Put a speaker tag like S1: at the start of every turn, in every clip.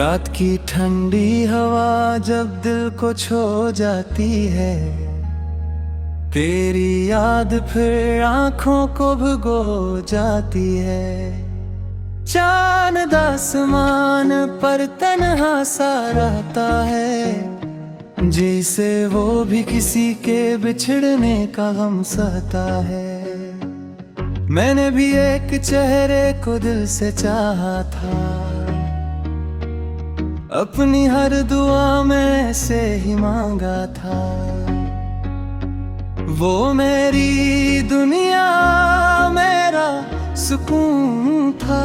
S1: रात की ठंडी हवा जब दिल को छू जाती है, तेरी याद फिर आंखों को भिगो जाती है। चांद आसमान पर तन्हा सा रहता है, जैसे वो भी किसी के बिछड़ने का गम सहता है। मैंने भी एक चेहरे को दिल से चाहा था, अपनी हर दुआ में से ही मांगा था। वो मेरी दुनिया मेरा सुकून था,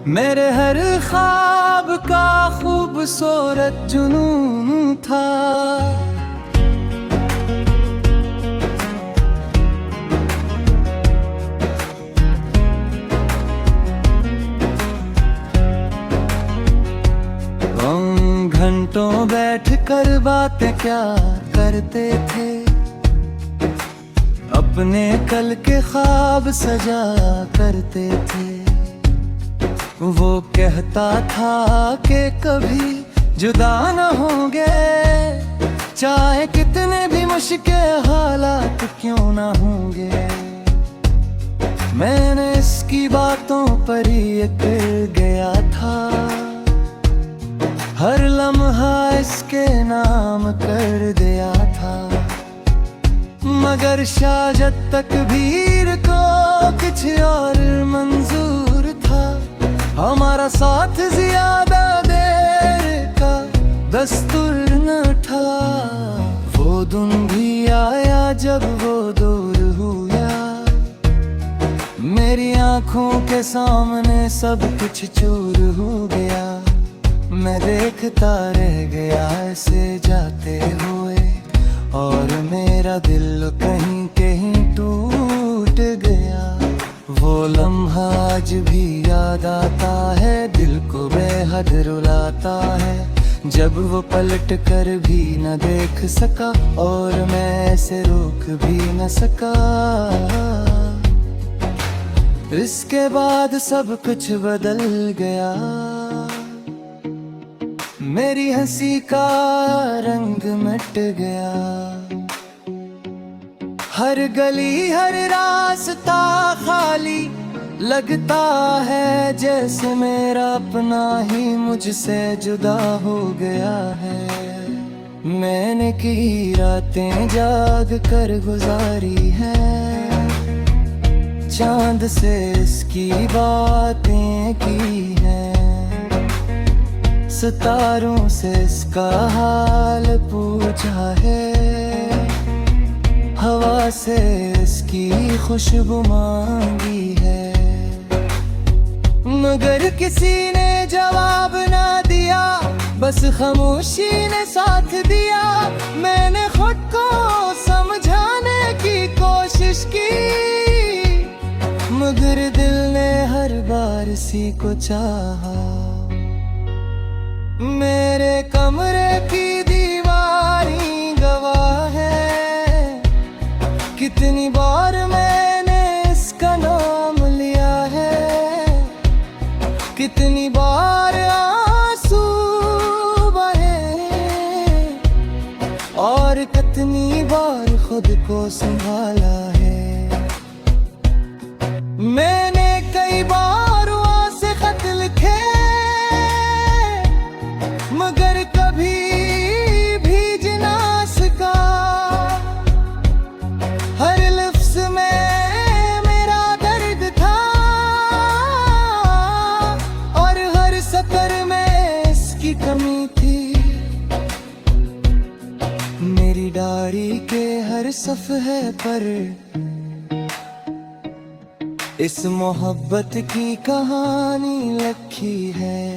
S1: मेरे हर ख्वाब का खूबसूरत जुनून था। घंटों बैठ कर बातें क्या करते थे, अपने कल के ख्वाब सजा करते थे। वो कहता था कि कभी जुदा न होंगे, चाहे कितने भी मुश्किल हालात क्यों ना होंगे। मैंने इसकी बातों पर ही यकीन गया था, हर लम्हा इसके नाम कर दिया था। मगर शायद तकदीर को कुछ और मंजूर था, हमारा साथ ज्यादा देर का दस्तूर न था। वो दिन भी आया जब वो दूर हुआ, मेरी आंखों के सामने सब कुछ चूर हो गया। मैं देखता रह गया ऐसे जाते हुए, और मेरा दिल कहीं कहीं टूट गया। वो लम्हा आज भी याद आता है, दिल को बेहद रुलाता है। जब वो पलट कर भी न देख सका, और मैं ऐसे रोक भी न सका। इसके बाद सब कुछ बदल गया, मेरी हंसी का रंग मिट गया। हर गली हर रास्ता खाली लगता है, जैसे मेरा अपना ही मुझसे जुदा हो गया है। मैंने की रातें जाग कर गुजारी हैं, चांद से इसकी बातें की हैं, सितारों से इसका हाल पूछा है, हवा से इसकी खुशबू मांगी है। मगर किसी ने जवाब ना दिया, बस खामोशी ने साथ दिया। मैंने खुद को समझाने की कोशिश की, मगर दिल ने हर बार इसी को चाहा। मेरे कमरे की दीवारें गवाह है, कितनी बार मैंने इसका नाम लिया है। कितनी बार आंसू बहे, और कितनी बार खुद को संभाला है। मैंने कई बार वहाँ से खत लिखे, मगर कभी भीज ना सका। हर लफ्ज़ में मेरा दर्द था, और हर सतर में इसकी कमी थी। मेरी डायरी के हर सफ़हे पर इस मोहब्बत की कहानी लिखी है।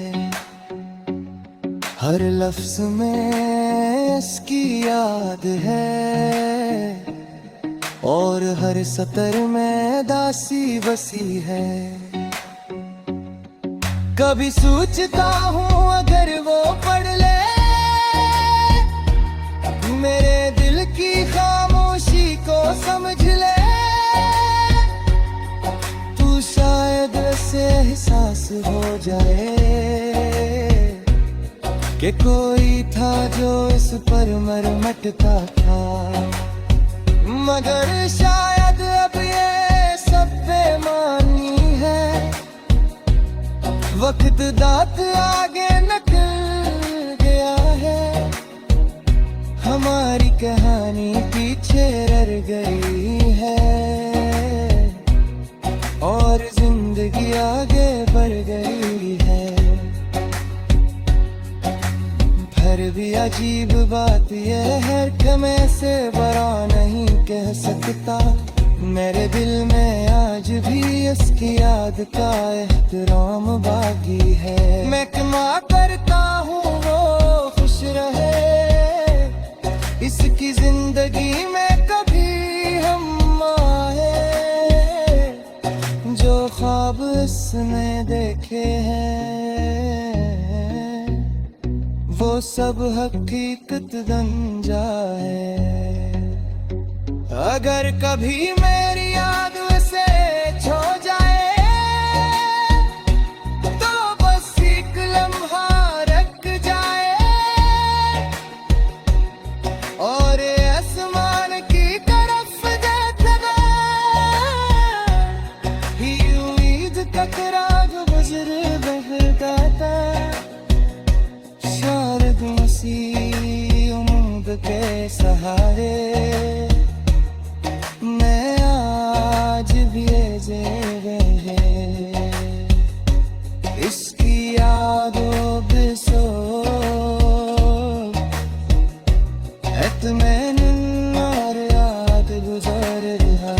S1: हर लफ्ज़ में इसकी याद है, और हर सतर में दासी बसी है। कभी सोचता हूँ अगर वो पढ़ ले मेरे दिल की खामोशी को समझ ले, तू शायद से एहसास हो जाए कि कोई था जो इस पर मरमटता था, मगर शायद अब ये सब बेमानी है। वक्त दांत आगे निकल गया है, हमारी कहानी पीछे रह गई है और जिंदगी आगे बढ़ गई है। फिर भी अजीब बात यह है कि मैं से बड़ा नहीं कह सकता, मेरे दिल में आज भी इसकी याद का एहतराम बाकी है। मैं क्षमा करता हूँ वो खुश रहे, इसकी जिंदगी में कभी हम आए, जो ख्वाब इसने देखे हैं वो सब हकीकत बन जाए। अगर कभी मेरी याद उसे छो जाए तो बस एक लम्हा रख जाए और आसमान की तरफ देखना ही उम्मीद तक राग गुजर बहता था। शायद उसी उम्मीद के सहारे मैं आज भी जे रहे, इसकी यादों बिसो एतमैन और याद गुजर है।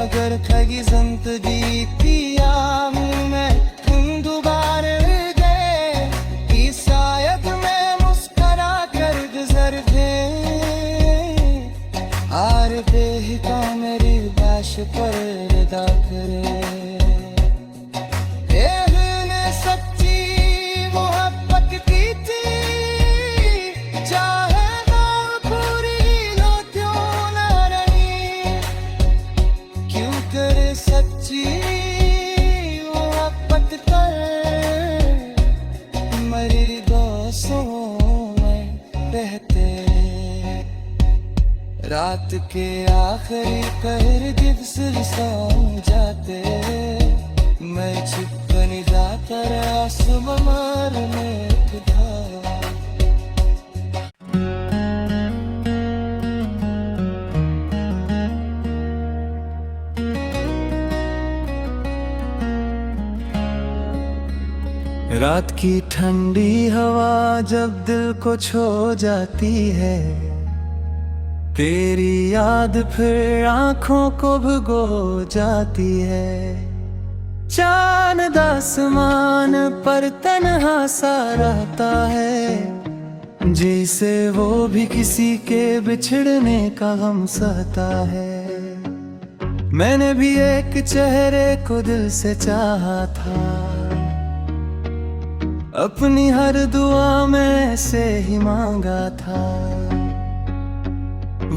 S1: अगर खगी जिंदगी पिया मैं तुम दोबारा गए कि शायद मैं मुस्कुरा कर गुजर गए। आर बेहका मेरी बाश पर रदा करे, ने सच्ची मोहब्बत की थी, चाहे ना पूरी लो क्यों ना रही, क्यों करे सच्ची मोहब्बत कर मरी दोस्तों में बहते। रात के आखिरी पहर दिल सो जाते, मैं छिपन जाता आसमां मारने खुदा। रात की ठंडी हवा जब दिल को छू जाती है, तेरी याद फिर आंखों को भिगो जाती है। चांद आसमान पर तन्हा सा रहता है, जैसे वो भी किसी के बिछड़ने का गम सहता है। मैंने भी एक चेहरे को दिल से चाहा था, अपनी हर दुआ में से ही मांगा था।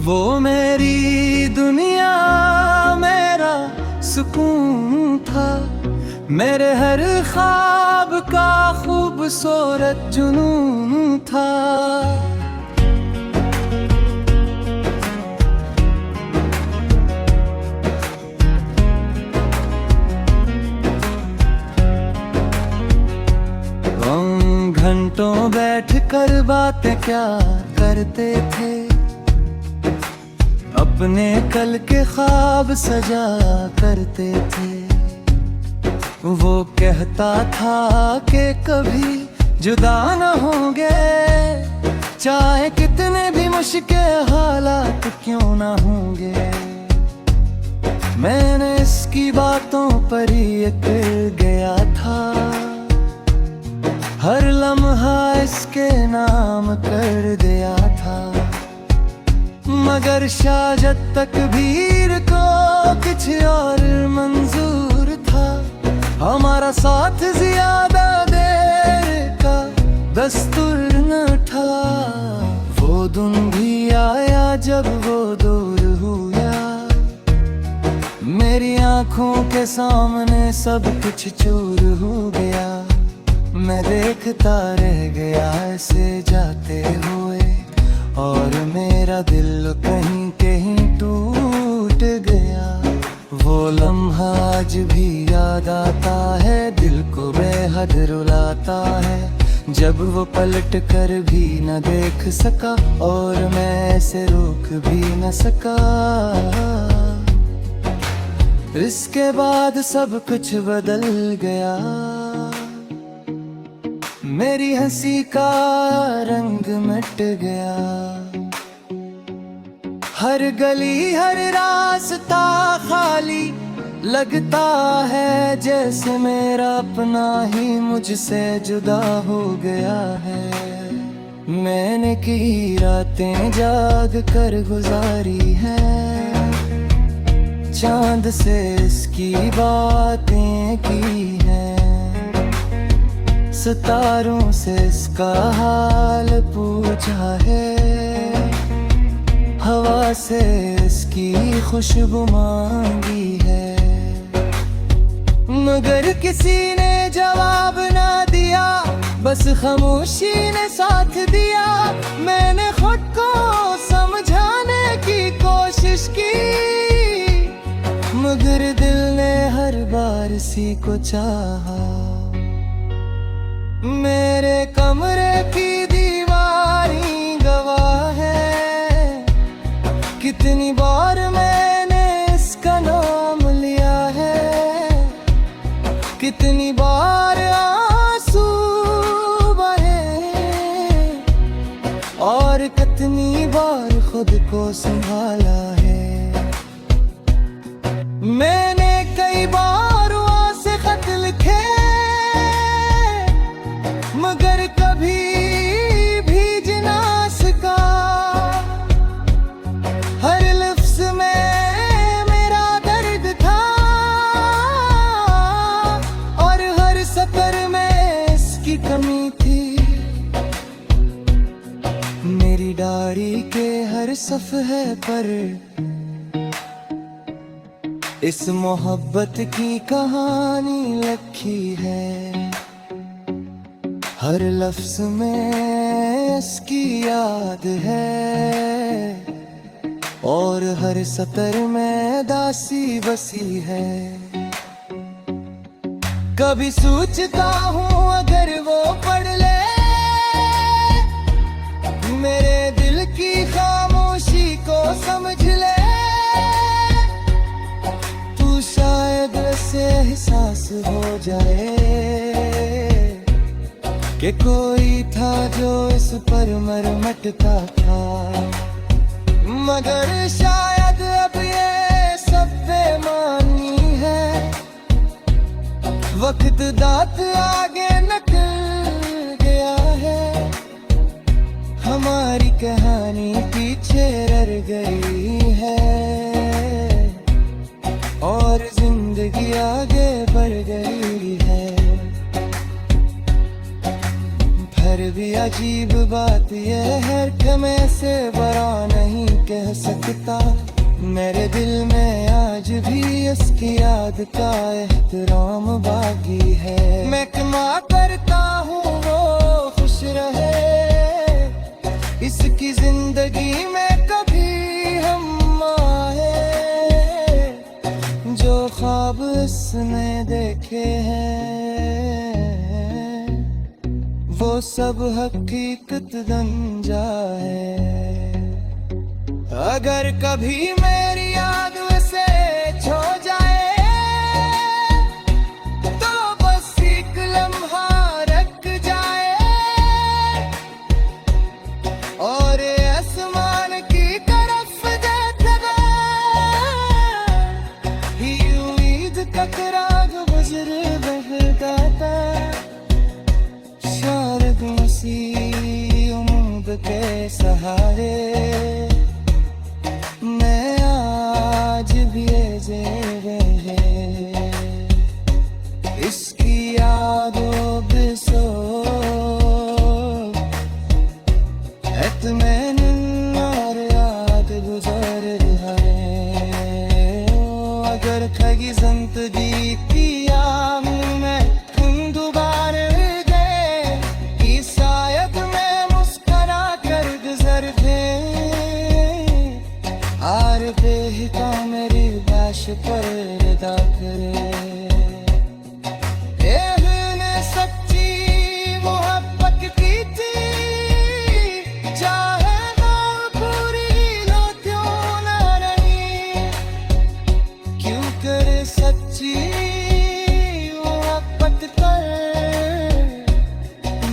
S1: वो मेरी दुनिया मेरा सुकून था, मेरे हर ख्वाब का खूबसूरत जुनून था। हम घंटों बैठ कर बातें क्या करते थे, अपने कल के ख्वाब सजा करते थे। वो कहता था कि कभी जुदा न होंगे, चाहे कितने भी मुश्किल हालात क्यों ना होंगे। मैंने इसकी बातों पर ही यकीन गया था, हर लम्हा इसके नाम कर दिया था। मगर शायद तकदीर को कुछ और मंजूर था, हमारा साथ ज्यादा देर का दस्तूर न था। वो दिन भी आया जब वो दूर हुआ, मेरी आंखों के सामने सब कुछ चूर हो गया। मैं देखता रह गया ऐसे जाते हुए, और मेरा दिल कहीं कहीं टूट गया। वो लम्हा आज भी याद आता है, दिल को बेहद रुलाता है। जब वो पलट कर भी न देख सका, और मैं ऐसे रोक भी न सका। इसके बाद सब कुछ बदल गया, मेरी हंसी का रंग मिट गया। हर गली हर रास्ता खाली लगता है, जैसे मेरा अपना ही मुझसे जुदा हो गया है। मैंने की रातें जाग कर गुजारी हैं, चांद से इसकी बातें की हैं, सितारों से इसका हाल पूछा है, हवा से इसकी खुशबू मांगी है। मगर किसी ने जवाब ना दिया, बस खामोशी ने साथ दिया। मैंने खुद को समझाने की कोशिश की, मगर दिल ने हर बार इसी को चाहा। मेरे कमरे की दीवारें गवाह है, कितनी बार मैंने इसका नाम लिया है। कितनी बार आंसू बहे, और कितनी बार खुद को संभाला है। मैंने कई बार वहां से खत लिखे, मगर कभी भीज ना सका। हर लफ्ज में मेरा दर्द था, और हर सफर में इसकी कमी थी। मेरी डायरी के हर सफ़हे पर इस मोहब्बत की कहानी लिखी है। हर लफ्ज में इसकी याद है, और हर सतर में दासी बसी है। कभी सोचता हूँ अगर वो पढ़ ले मेरे दिल की खामोशी को, समझ ले तू शायद से एहसास हो जाए कि कोई था जो इस पर मरमटता था। मगर शायद अब ये सब बेमानी है, वक्त दांत आगे निकल गया है। हमारी कहानी पीछे रह गई है, और जिंदगी आगे बढ़ गई है। फिर भी अजीब बात यह है कि मैं से बरा नहीं कह सकता। मेरे दिल में आज भी उसकी याद का एहतराम बाकी है। मैं क्षमा करता हूँ वो खुश रहे, इसकी जिंदगी में कभी हम आए। जो ख्वाब इसने देखे हैं वो सब हकीकत बन जाए। अगर कभी मेरी याद उसे छो जाए तो बस एक लम्हा रख जाए, और आसमान की तरफ देखता ही उम्मीद का चिराग गुजर बहता था। शायद उसी उम्मीद के सहारे मैं आज भी जेरे इसकी यादों बिसो एतमैन और याद गुजर है। अगर खगी जिंदगी की याद में तुम दोबारा गए पर्दा करे। ने सच्ची मोहब्बत की थी, चाहे ना पूरी लो क्यों ना रही, क्यों करे सच्ची मोहब्बत कर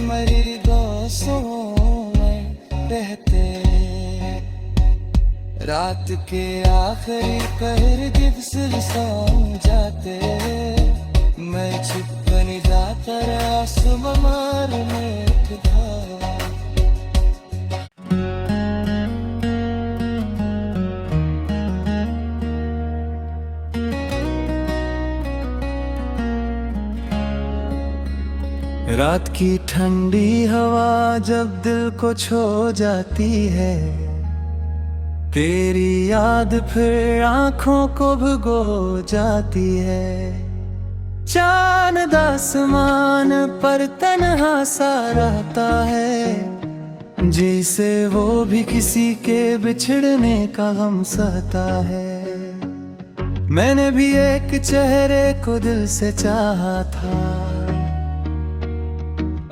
S1: मरी दोस्तों में रहते। रात के आखिरी पहर दिवस सो जाते, मैं छुप नहीं जाता सुबह मारने था। रात की ठंडी हवा जब दिल को छू जाती है, तेरी याद फिर आंखों को भिगो जाती है। चांद आसमान पर तन्हा सा रहता है, जैसे वो भी किसी के बिछड़ने का गम सहता है। मैंने भी एक चेहरे को दिल से चाहा था,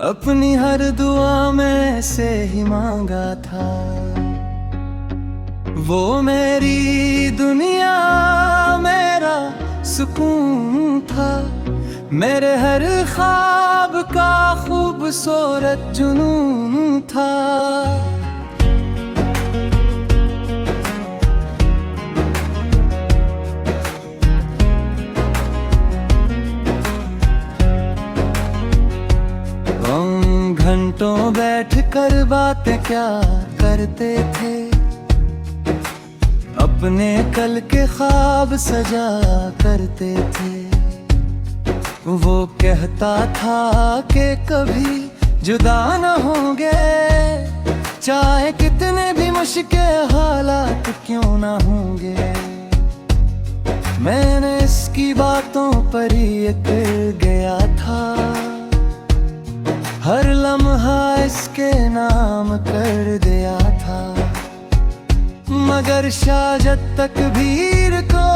S1: अपनी हर दुआ में से ही मांगा था। वो मेरी दुनिया मेरा सुकून था, मेरे हर ख्वाब का खूबसूरत जुनून था। हम घंटों बैठ कर बातें क्या करते थे, अपने कल के ख्वाब सजा करते थे। वो कहता था कि कभी जुदा न होंगे, चाहे कितने भी मुश्किल हालात क्यों ना होंगे। मैंने इसकी बातों पर ही यकीन गया था, हर लम्हा इसके नाम कर दिया था। मगर शायद तकदीर को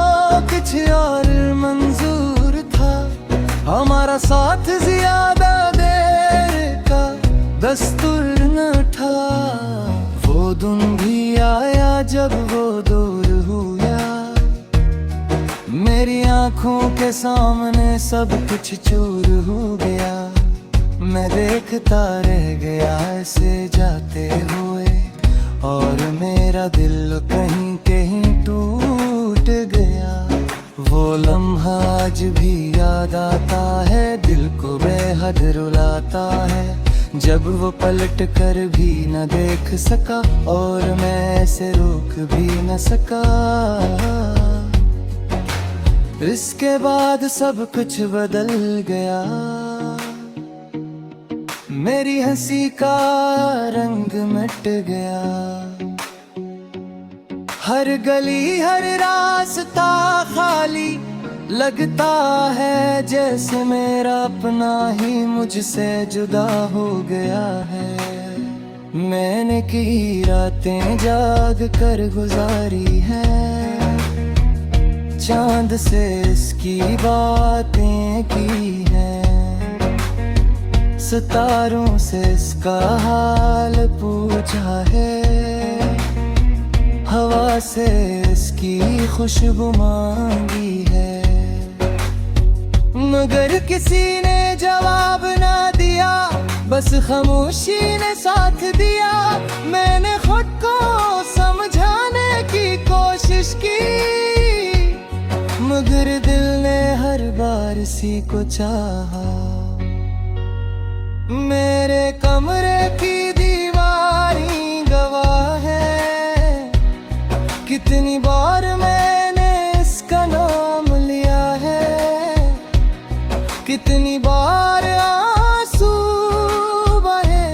S1: कुछ और मंजूर था, हमारा साथ ज्यादा देर का दस्तूर न था। वो दिन भी आया जब वो दूर हुआ, मेरी आंखों के सामने सब कुछ चूर हो गया। मैं देखता रह गया ऐसे जाते हुए, और मेरा दिल कहीं कहीं टूट गया। वो लम्हा आज भी याद आता है, दिल को बेहद रुलाता है। जब वो पलट कर भी न देख सका, और मैं ऐसे रोक भी न सका। इसके बाद सब कुछ बदल गया, मेरी हंसी का रंग मिट गया। हर गली हर रास्ता खाली लगता है, जैसे मेरा अपना ही मुझसे जुदा हो गया है। मैंने की रातें जाग कर गुजारी हैं, चांद से इसकी बातें की हैं, सितारों से इसका हाल पूछा है, हवा से इसकी खुशबू मांगी है। मगर किसी ने जवाब ना दिया, बस खामोशी ने साथ दिया। मैंने खुद को समझाने की कोशिश की, मगर दिल ने हर बार इसी को चाहा। मेरे कमरे की दीवारें गवाह है, कितनी बार मैंने इसका नाम लिया है, कितनी बार आंसू बहे,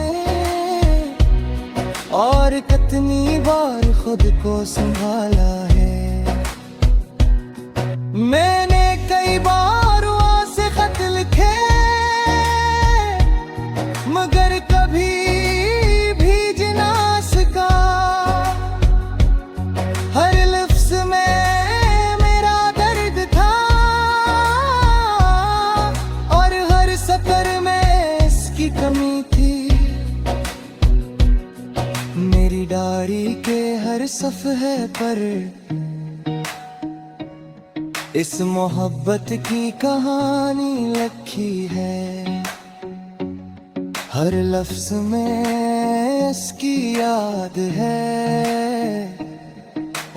S1: और कितनी बार खुद को संभाला है। मैंने कई बार वहाँ से खत लिखे, मगर कभी भीज ना सका। हर लफ्ज में मेरा दर्द परी के हर सफ़हे पर इस मोहब्बत की कहानी लिखी है। हर लफ्ज में इसकी याद है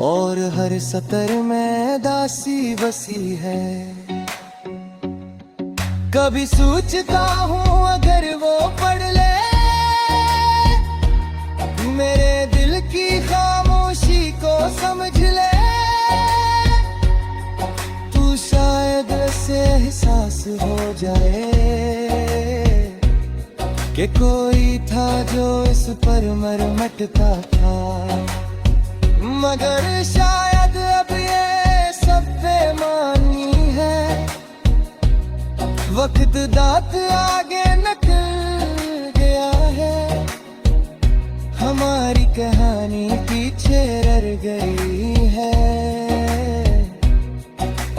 S1: और हर सतर में दासी बसी है। कभी सोचता हूँ अगर वो पढ़ ले मेरे दिल की खामोशी को समझ ले, तू शायद से एहसास हो जाए कि कोई था जो इस पर मरमटता था। मगर शायद अब ये सब बेमानी है, वक्त दांत आगे निकल गया है। हमारी कहानी पीछे रह गई है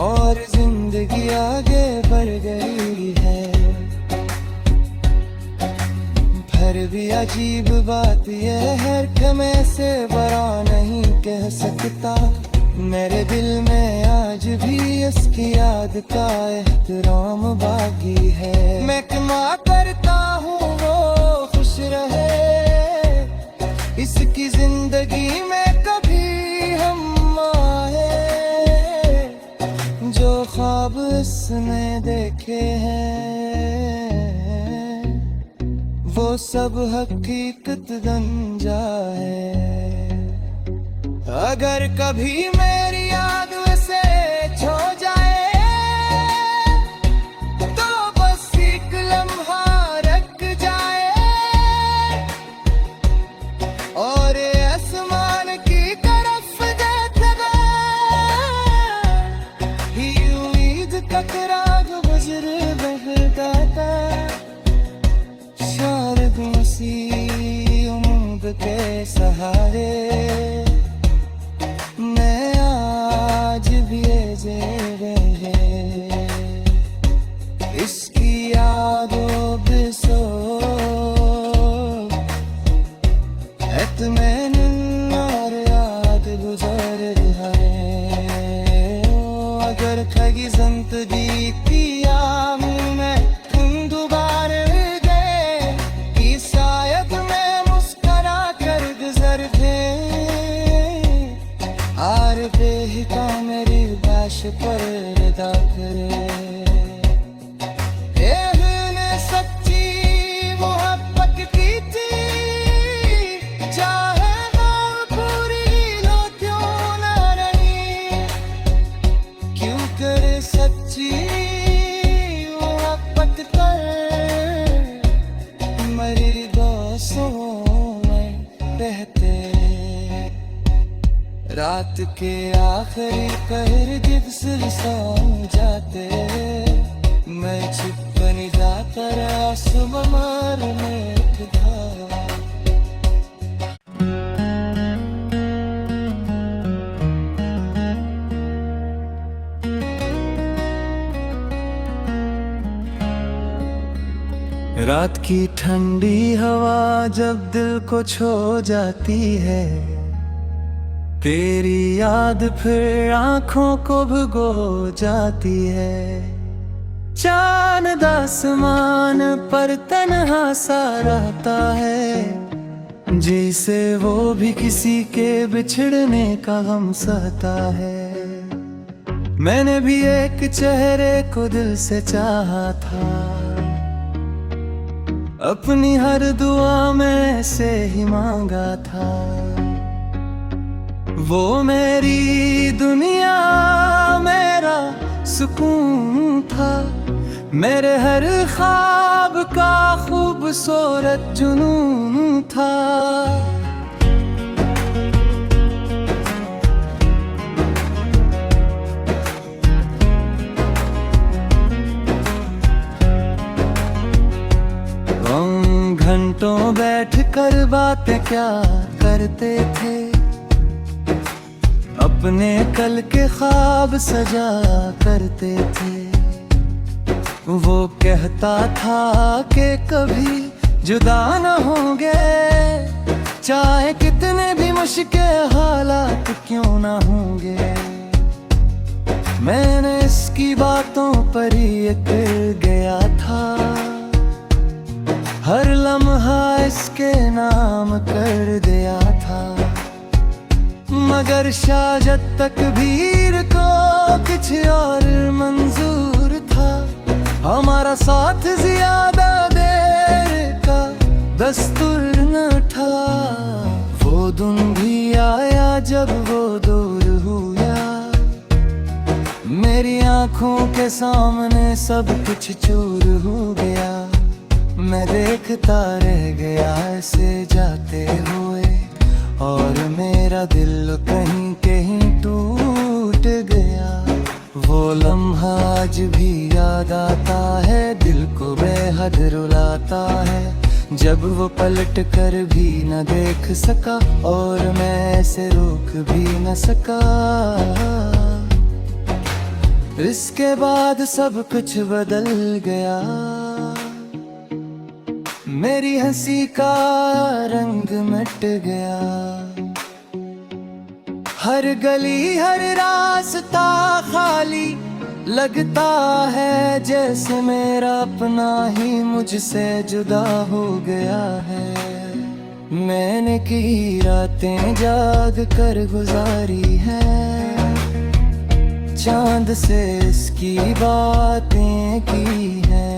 S1: और जिंदगी आगे बढ़ गई है। फिर भी अजीब बात यह है कि मैं से बड़ा नहीं कह सकता। मेरे दिल में आज भी इसकी याद का एहतराम बाकी है। मैं क्षमा करता हूँ वो खुश रहे, इसकी जिंदगी में कभी हम आए जो ख्वाब इसने देखे हैं वो सब हकीकत बन जाए। अगर कभी मेरी याद से छो जाए तो बस एक लम्हा रख जाए और आसमान की तरफ देखना ही उम्मीद का चिराग गुजर बहता था। शायद उसी उम्मीद के सहारे मैं आज भी जी रहे, इसकी यादों बिसो इत्मीनान और याद गुजर है। अगर कहीं जिंदगी की याद में तुम दोबारा गए कि शायद मैं मुस्कुरा कर गुजर थे। आर बेहिका मेरी बाश पर रदा करे, ने सच्ची मोहब्बत की थी चाहे वो पूरी लो क्यों न रही। क्यों करे सच्ची मोहब्बत कर मेरी दोस्तों में रहते। रात के आखिरी कहर दिवस सो जाते, मैं छुप नहीं जाता सुबह मारने था। रात की ठंडी हवा जब दिल को छू जाती है, तेरी याद फिर आंखों को भिगो जाती है। चांद आसमान पर तन्हा सा रहता है, जैसे वो भी किसी के बिछड़ने का गम सहता है। मैंने भी एक चेहरे को दिल से चाहा था, अपनी हर दुआ में से ही मांगा था। वो मेरी दुनिया मेरा सुकून था, मेरे हर ख्वाब का खूबसूरत जुनून था। हम घंटों बैठ कर बातें क्या करते थे, अपने कल के ख्वाब सजा करते थे। वो कहता था कि कभी जुदा न होंगे, चाहे कितने भी मुश्किल हालात क्यों ना होंगे, मैंने इसकी बातों पर ही यकीन गया था। हर लम्हा इसके नाम कर दिया था। मगर शायद तकदीर को कुछ और मंजूर था। हमारा साथ ज्यादा देर का दस्तूर न था। वो दिन भी आया जब वो दूर हुआ, मेरी आंखों के सामने सब कुछ चूर हो गया। मैं देखता रह गया ऐसे जाते हुए, और मेरा दिल कहीं कहीं टूट गया। वो लम्हा आज भी याद आता है, दिल को बेहद रुलाता है। जब वो पलट कर भी न देख सका, और मैं ऐसे रोक भी न सका। इसके बाद सब कुछ बदल गया। मेरी हंसी का रंग मिट गया। हर गली हर रास्ता खाली लगता है, जैसे मेरा अपना ही मुझसे जुदा हो गया है। मैंने की रातें जाग कर गुजारी हैं, चांद से इसकी बातें की हैं,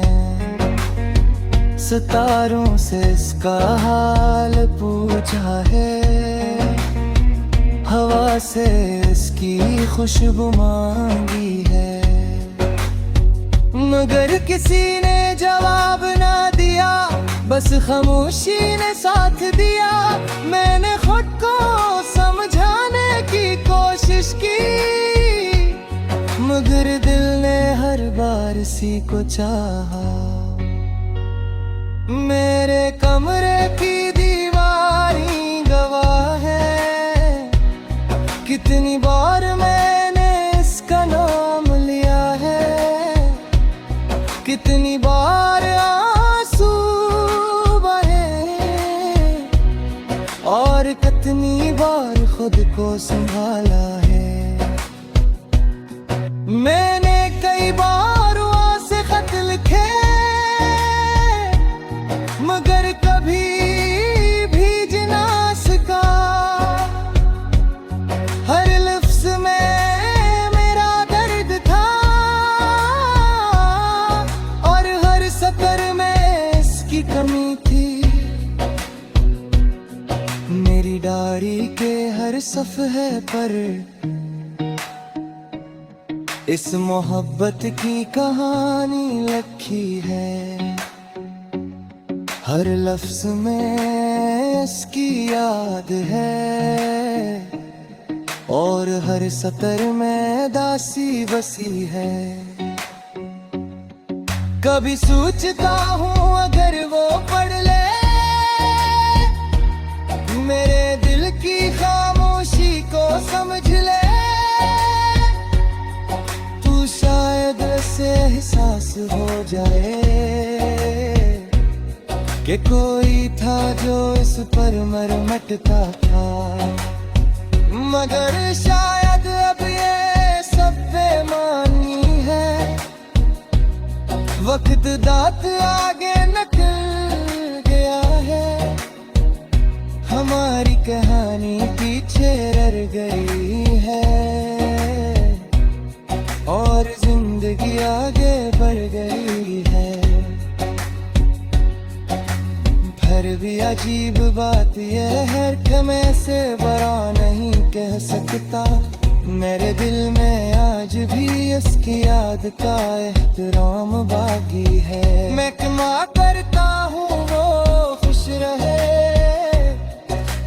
S1: सितारों से इसका हाल पूछा है, हवा से इसकी खुशबू मांगी है। मगर किसी ने जवाब ना दिया, बस खामोशी ने साथ दिया। मैंने खुद को समझाने की कोशिश की, मगर दिल ने हर बार इसी को चाहा। मेरे कमरे की दीवारें गवाह है, कितनी बार मैंने इसका नाम लिया है। कितनी बार आंसू बहे, और कितनी बार खुद को संभाला है। मैंने कई बार वहां से खत लिखे, मगर कभी भीज ना सका। हर लफ्ज में मेरा दर्द था, और हर सतर में इसकी कमी थी। मेरी डायरी के हर सफ़े पर इस मोहब्बत की कहानी लिखी है। हर लफ्ज में इसकी याद है, और हर सतर में दासी बसी है। कभी सोचता हूँ अगर वो पढ़ ले मेरे दिल की खामोशी को समझ ले, तू शायद से एहसास हो जाए कि कोई था जो इस पर मरमटता था। मगर शायद अब ये सब बेमानी है, वक्त दांत आगे निकल गया है। हमारी कहानी पीछे रह गई है, और जिंदगी आगे बढ़ गई है। फिर भी अजीब बात यह है कि मैं से बरा नहीं कह सकता। मेरे दिल में आज भी इसकी याद का एहतराम बाकी है। मैं क्षमा करता हूँ वो खुश रहे,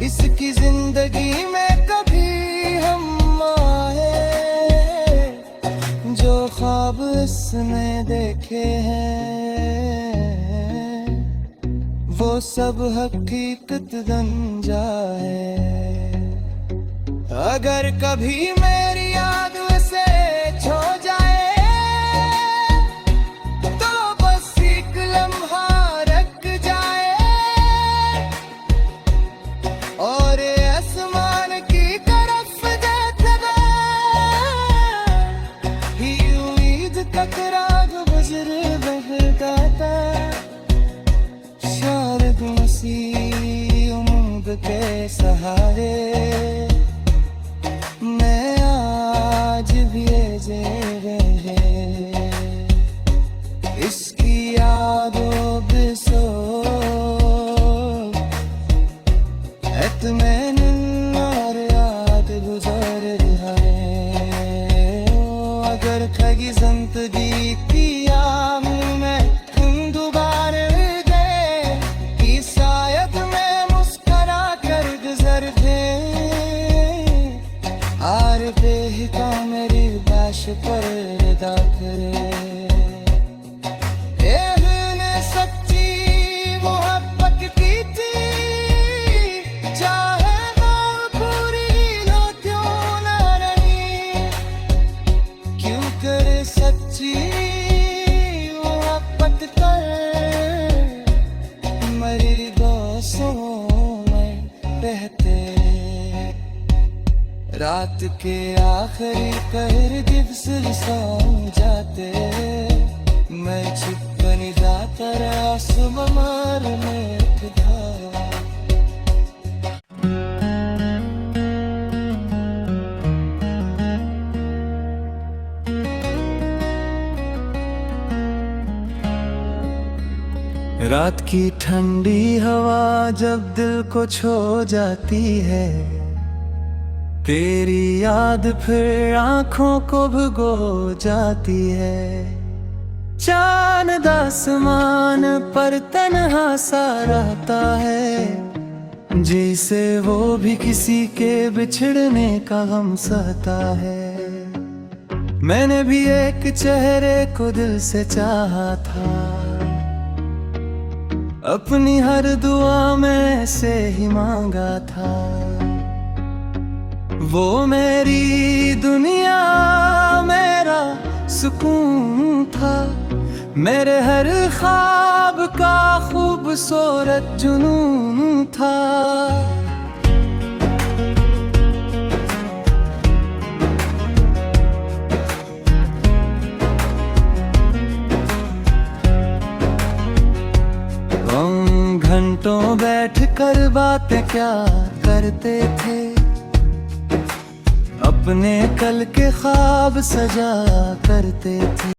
S1: इसकी जिंदगी में कभी हम आए। जो ख्वाब इसने देखे हैं वो सब हकीकत बन जाए। अगर कभी मेरी याद से छो जाए तो बस एक लम्हा रख जाए, लगी जिंदगी की आग में तुम दोबारा गए कि शायद मैं मुस्कुरा कर गुजर थे आर बेहिका मेरी बाश पर रिदा करे सच्ची मोहब्बत की थी चाहे वो पूरी हो क्यों न रही क्यों करे सच्ची मोहब्बत कर मरी दोस्तों में बहते रात के आखिरी कहर दिवस सो जाते मैं छिपनी जाता आसमां मारने खुदा रात की ठंडी हवा जब दिल को छू जाती है तेरी याद फिर आंखों को भिगो जाती है चांद आसमान पर तन्हा सा रहता है जिसे वो भी किसी के बिछड़ने का गम सहता है मैंने भी एक चेहरे को दिल से चाहा था अपनी हर दुआ में से ही मांगा था वो मेरी दुनिया मेरा सुकून था मेरे हर ख्वाब का खूबसूरत जुनून था हम घंटों बैठ कर बातें क्या करते थे अपने कल के ख्वाब सजा करते थे